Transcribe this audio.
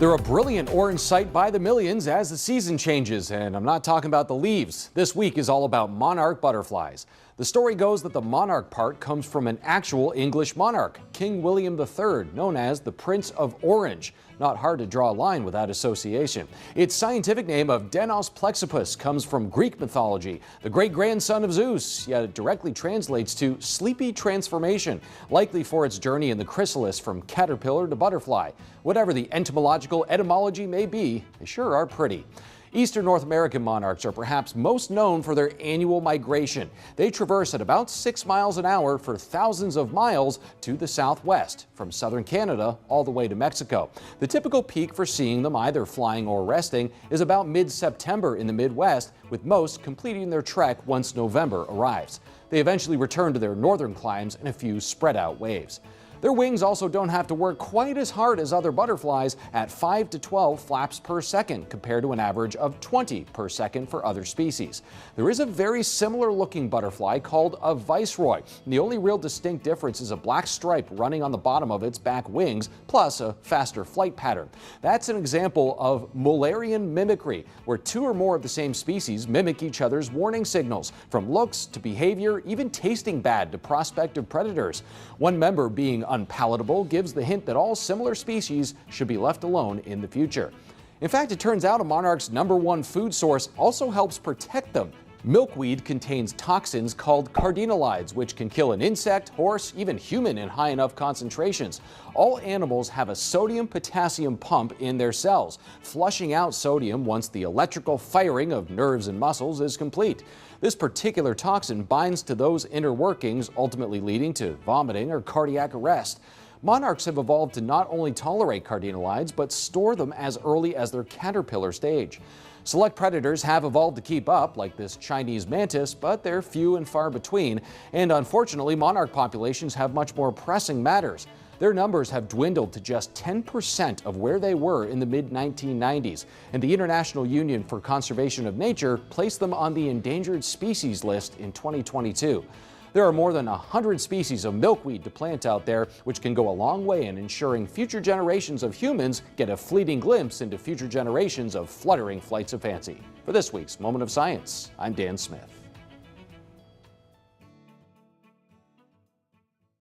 They're a brilliant orange sight by the millions as the season changes, and I'm not talking about the leaves. This week is all about monarch butterflies. The story goes that the monarch part comes from an actual English monarch, King William III, known as the Prince of Orange. Not hard to draw a line with that association. Its scientific name of Denos plexippus comes from Greek mythology, the great-grandson of Zeus, yet it directly translates to sleepy transformation, likely for its journey in the chrysalis from caterpillar to butterfly. Whatever the entomological etymology may be, they sure are pretty. Eastern North American monarchs are perhaps most known for their annual migration. They traverse at about 6 miles an hour for thousands of miles to the southwest, from southern Canada all the way to Mexico. The typical peak for seeing them either flying or resting is about mid-September in the Midwest, with most completing their trek once November arrives. They eventually return to their northern climes in a few spread-out waves. Their wings also don't have to work quite as hard as other butterflies at 5 to 12 flaps per second compared to an average of 20 per second for other species. There is a very similar looking butterfly called a viceroy. The only real distinct difference is a black stripe running on the bottom of its back wings, plus a faster flight pattern. That's an example of Mullerian mimicry, where two or more of the same species mimic each other's warning signals, from looks to behavior, even tasting bad to prospective predators. One member being unpalatable gives the hint that all similar species should be left alone in the future. In fact, it turns out a monarch's #1 food source also helps protect them. Milkweed contains toxins called cardinalides, which can kill an insect, horse, even human in high enough concentrations. All animals have a sodium-potassium pump in their cells, flushing out sodium once the electrical firing of nerves and muscles is complete. This particular toxin binds to those inner workings, ultimately leading to vomiting or cardiac arrest. Monarchs have evolved to not only tolerate cardinalides, but store them as early as their caterpillar stage. Select predators have evolved to keep up, like this Chinese mantis, but they're few and far between. And unfortunately, monarch populations have much more pressing matters. Their numbers have dwindled to just 10% of where they were in the mid-1990s, and the International Union for Conservation of Nature placed them on the endangered species list in 2022. There are more than 100 species of milkweed to plant out there, which can go a long way in ensuring future generations of humans get a fleeting glimpse into future generations of fluttering flights of fancy. For this week's Moment of Science, I'm Dan Smith.